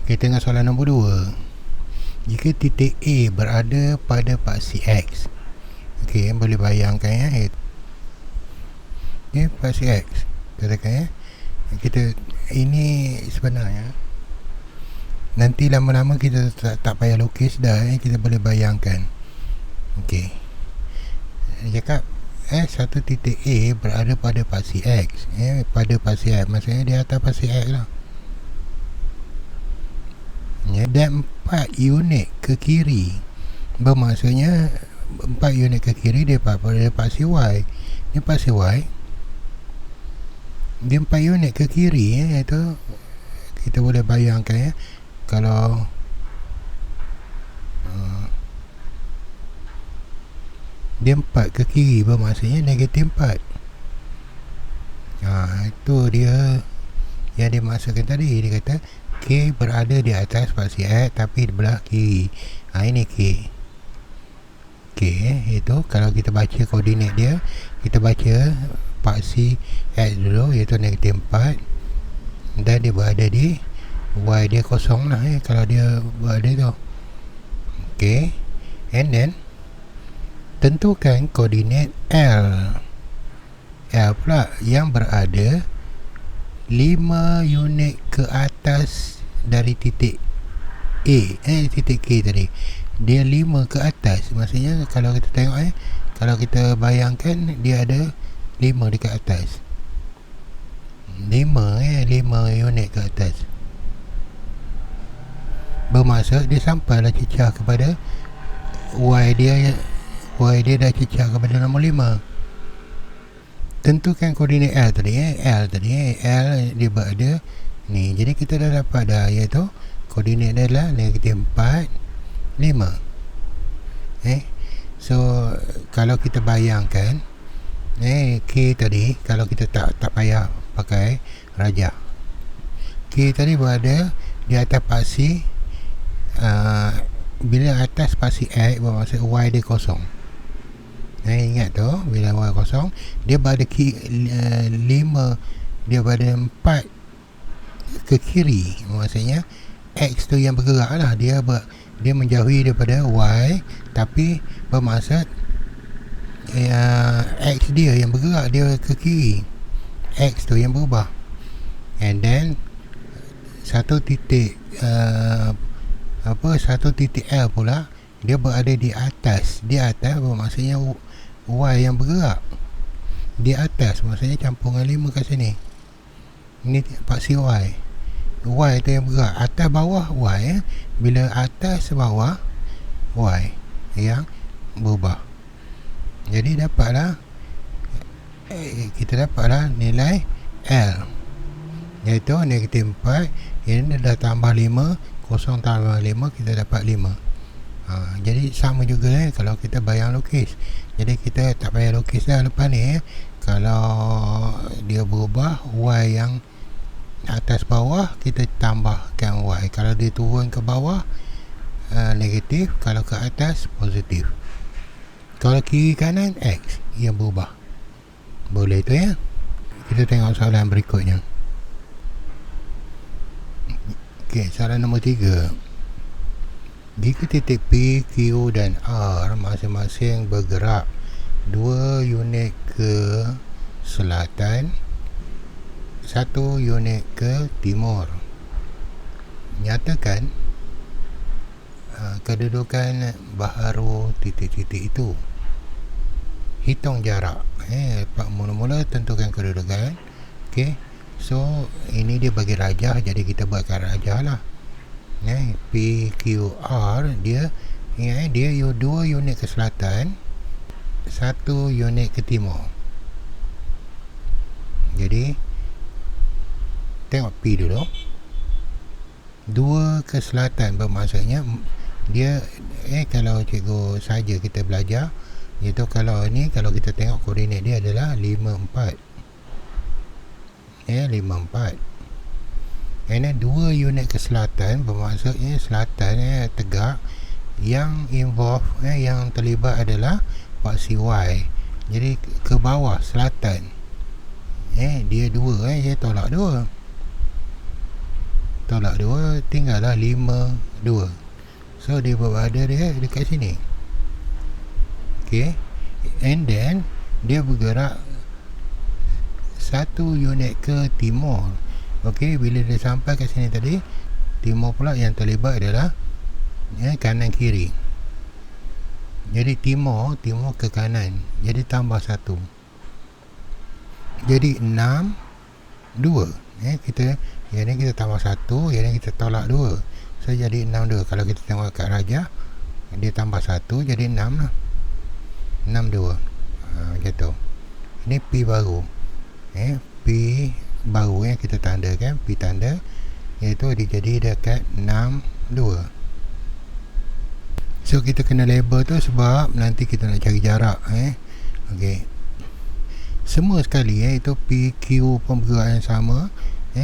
Kita tengok soalan nombor 2. Jika titik A berada pada paksi X. Okey, boleh bayangkan ya. Okey, paksi X. Katakan ya. Kita ini sebenarnya nanti lama-lama kita tak payah lukis dah kita boleh bayangkan. Okey. Cakap satu titik A berada pada paksi X. Pada paksi X maksudnya di atas paksi X lah. Dan 4 unit ke kiri, bermaksudnya 4 unit ke kiri dia pada paksi Y. Ini paksi Y, dia 4 unit ke kiri itu kita boleh bayangkan kalau dia 4 ke kiri bermaksudnya negatif 4. Itu dia yang dimaksudkan tadi. Dia kata K berada di atas paksi X tapi di belah kiri. Ini K. K itu kalau kita baca koordinat dia, kita baca paksi X dulu iaitu negatif 4 dan dia berada di Y dia kosong lah kalau dia berada tu. Okay, and then tentukan koordinat L pula yang berada 5 unit ke atas dari titik A. Titik K tadi dia 5 ke atas. Maksudnya kalau kita tengok kalau kita bayangkan dia ada 5 dekat atas. 5 unit ke atas. Bermaksud dia sampailah cecah kepada Y dia dah cecah kepada nombor 5. Tentukan koordinat L tadi L dia berada ni. Jadi kita dah dapat dah iaitu koordinat dia adalah negatif 4, 5. So kalau kita bayangkan K tadi, kalau kita tak payah pakai rajah, K tadi berada di atas paksi bila atas paksi X bermaksud Y dia kosong. Ingat tu, bila Y kosong dia berada 5, dia berada 4 ke kiri. Maksudnya X tu yang bergerak lah. Dia menjauhi daripada Y, tapi bermaksud X dia yang bergerak, dia ke kiri. X tu yang berubah. And then satu titik satu titik L pula dia berada di atas. Di atas bermaksudnya Y yang bergerak di atas, maksudnya campungan 5 kat sini. Ini paksi Y tu yang bergerak. Atas bawah Y bila atas bawah Y yang berubah. Jadi kita dapatlah nilai L iaitu negatif 4. Ini dah tambah 5, kosong tambah 5, kita dapat 5. Jadi sama juga kalau kita bayang lukis. Jadi kita tak payah lukis dah lepas ni. Kalau dia berubah Y yang atas bawah, kita tambahkan Y. Kalau dia turun ke bawah negatif, kalau ke atas positif. Kalau kiri kanan X yang berubah. Boleh tu ya. Kita tengok soalan berikutnya. Okey, soalan nombor 3. Jika titik P, Q dan R masing-masing bergerak 2 unit ke selatan, 1 unit ke timur, nyatakan kedudukan baharu titik-titik itu. Hitung jarak. Mula-mula tentukan kedudukan. Okey. So ini dia bagi rajah, jadi kita buatkan rajah lah. P, Q, R dia 2 unit ke selatan, 1 unit ke timur. Jadi tengok P dulu. 2 ke selatan bermaksudnya dia kalau cikgu saja kita belajar iaitu kalau kita tengok koordinat dia adalah 5, 4. 5, 4. Ini 2 unit ke selatan bermaksudnya selatan tegak. Yang involve yang terlibat adalah paksi Y. Jadi ke bawah selatan dia 2 saya tolak 2. tolak 2, tinggallah 5, 2. So dia berada dia dekat sini. Okay, and then dia bergerak 1 unit ke timur. Okay, bila dia sampai ke sini tadi, timur pula yang terlibat adalah kanan kiri. Jadi timur ke kanan, jadi tambah 1. Jadi 6, 2. Yang ni kita tambah 1, yang ni kita tolak 2. So jadi 6, 2. Kalau kita tengok kat rajah, dia tambah 1, jadi 6 lah. 6, 2. Macam tu. Ini P baru. P baru yang kita tandakan, P tanda, iaitu dia jadi dekat 6, 2. So kita kena label tu sebab nanti kita nak cari jarak. Okay, semua sekali itu P, Q pun bergerak yang sama.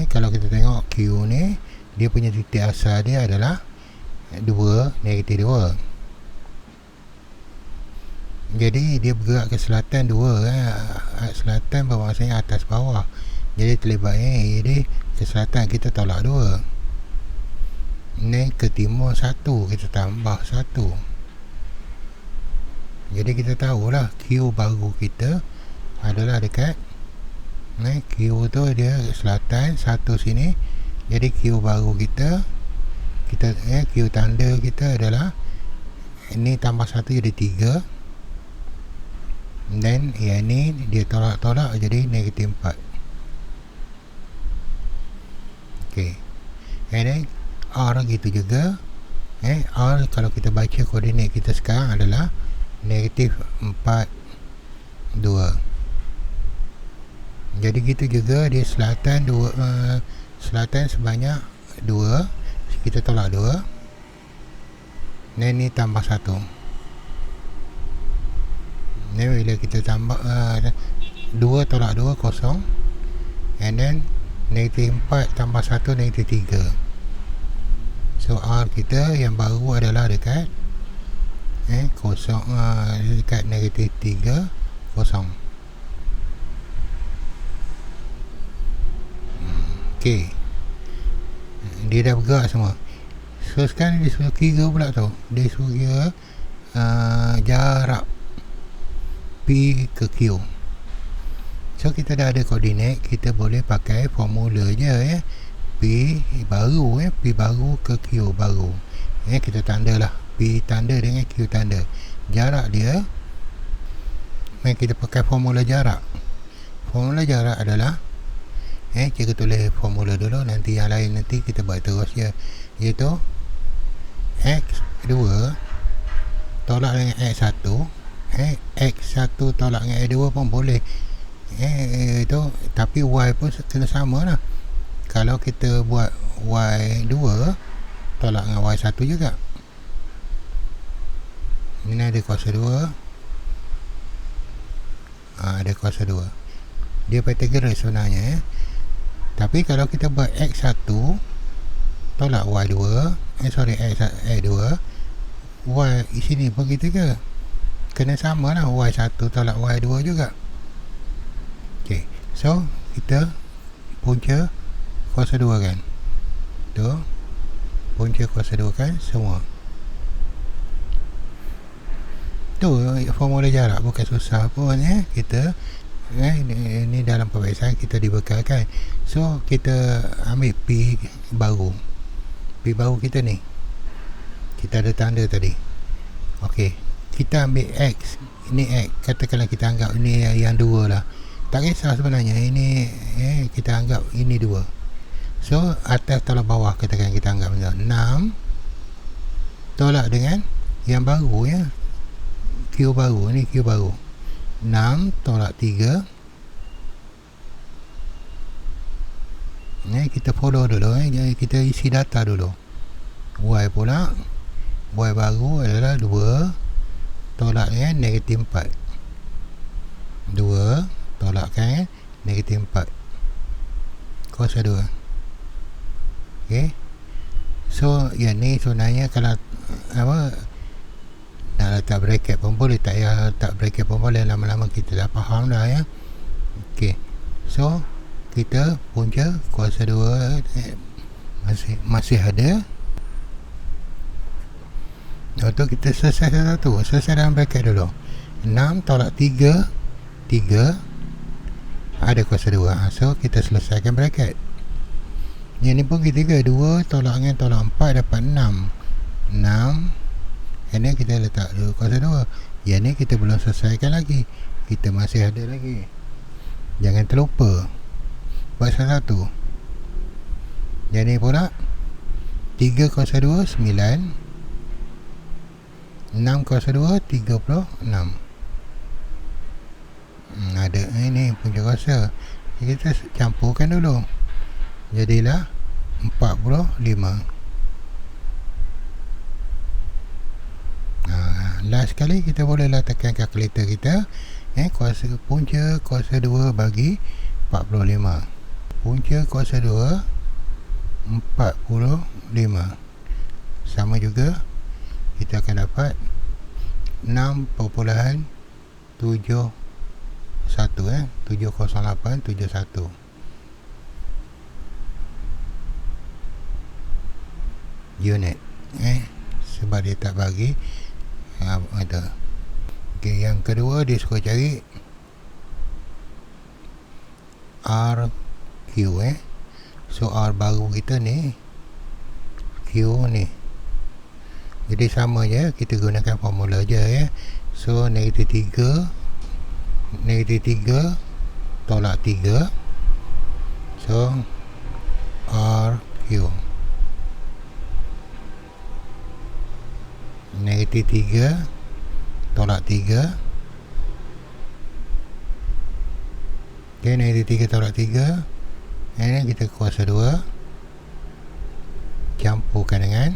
Kalau kita tengok Q ni, dia punya titik asal dia adalah 2, negatif 2. Jadi dia bergerak ke selatan 2. Selatan bermaksudnya atas bawah. Jadi terlibatnya jadi ke selatan kita tolak 2. Ni ke timur 1, kita tambah 1. Jadi kita tahulah Q baru kita adalah dekat Q tu dia selatan 1 sini. Jadi Q baru kita Q tanda kita adalah ini tambah 1 jadi 3. Dan yang ni dia tolak-tolak jadi negatif 4. Okay, and then R gitu juga. R kalau kita baca koordinat kita sekarang adalah negatif 4, 2. Jadi gitu juga dia selatan 2, selatan sebanyak 2, kita tolak 2. Dan ni tambah 1. Ni bila kita tambah 2 tolak 2 kosong. And then negatif 4 tambah 1 negatif 3. So R kita yang baru adalah dekat kosong, dekat negatif 3, kosong. Okay, dia dah bergerak semua. So sekarang dia suruh kira pula tu. Dia suruh kira jarak P ke Q. So kita dah ada koordinat, kita boleh pakai formula je P baru P baru ke Q baru. Kita tandalah P tanda dengan Q tanda. Jarak dia, kita pakai formula jarak. Formula jarak adalah kita tulis formula dulu, nanti yang lain nanti kita buat terus je. Iaitu X2 tolak dengan X1. X1 tolak dengan X2 pun boleh. Itu tapi Y pun kena sama lah. Kalau kita buat Y2 tolak dengan Y1 juga. Ini ada kuasa 2. Ada kuasa 2. Dia Pythagoras sebenarnya. Tapi kalau kita buat X1 tolak Y2, X2, Y di sini pun kita kena sama lah, Y1 tolak Y2 juga. Okay, so kita punca kuasa 2 kan. Tu punca kuasa 2 kan semua. Tu formula jarak bukan susah pun kita ini dalam pembiasaan kita dibekalkan. So kita ambil P baru. P baru kita ni, kita ada tanda tadi. Okey, kita ambil X. Ini X, katakanlah kita anggap ini yang 2 lah. Tak kisah sebenarnya, ini kita anggap ini 2. So atas tolak bawah, katakan kita anggap 6 tolak dengan yang baru Q baru, ni Q baru. 6 tolak 3. Kita follow dulu, kita isi data dulu. Y pula, Y baru adalah 2 tolak dengan negatif 4. 2 tolakkan negatif 4 kuasa 2. Okay, so yang ni sebenarnya kalau nak letak bracket pun boleh, tak payah letak bracket pun boleh, lama-lama kita dah faham dah Okay, so kita punca kuasa 2 masih ada. Lepas kita selesai satu. Selesai dalam bracket dulu. 6 tolak 3 ada kuasa 2. So kita selesaikan bracket. Yang ni pun kita 2 tolak dengan tolak 4 dapat 6. And then kita letak kuasa 2. Yang ni kita belum selesaikan lagi. Kita masih ada lagi. Jangan terlupa buat satu. Yang ni pula 3 kuasa 2 9. 6 kuasa 2 36. Ada ini punca kuasa. Kita campurkan dulu. Jadilah 45. Last sekali kita boleh tekan kalkulator kita. Kuasa punca kuasa 2 bagi 45. Punca kuasa 2 45. Sama juga kita akan dapat 6.71 70871 unit. Sebab dia tak bagi ada. Okay, yang kedua dia suka cari RQ. So R baru kita ni Q ni. Jadi sama je, kita gunakan formula je So negatif 3 tolak 3. So RQ negatif 3 tolak 3. Okay, negatif 3 tolak 3. And kita kuasa 2 campurkan dengan,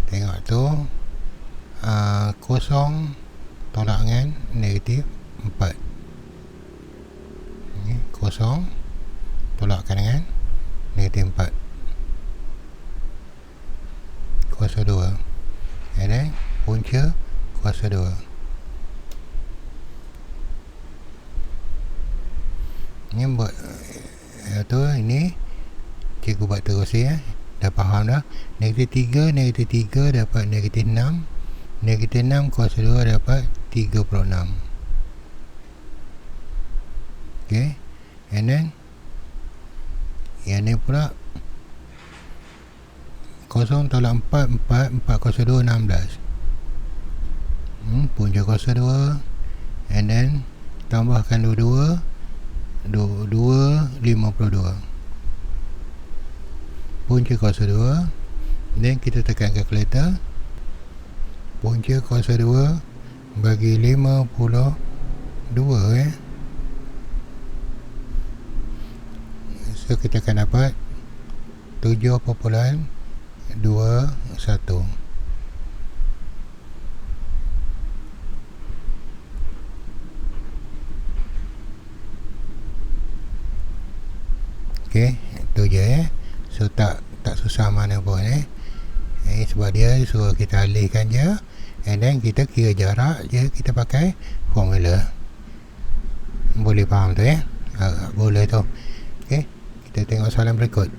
tengok tu, kosong tolak dengan negatif 4. Kosong tolakkan dengan negatif 4. Kuasa 2. And then punca kuasa 2. Ini buat tu, ini cikgu buat terus dah faham dah. Negatif 3 dapat negatif 6. Negatif 6 kuasa 2 dapat 36. Okay. And then yang ni pula 0 tolak 4 kuasa 2 16. Punca kuasa 2. And then tambahkan 22 52 punca kuasa 2. Dan kita tekan kalkulator. Punca kuasa 2 bagi 52 So kita akan dapat 7.21. Okay, itu je So tak susah mana pun sebab dia suruh kita alihkan je. And then kita kira jarak je, kita pakai formula. Boleh faham tu boleh tu. Okay, kita tengok soalan berikut.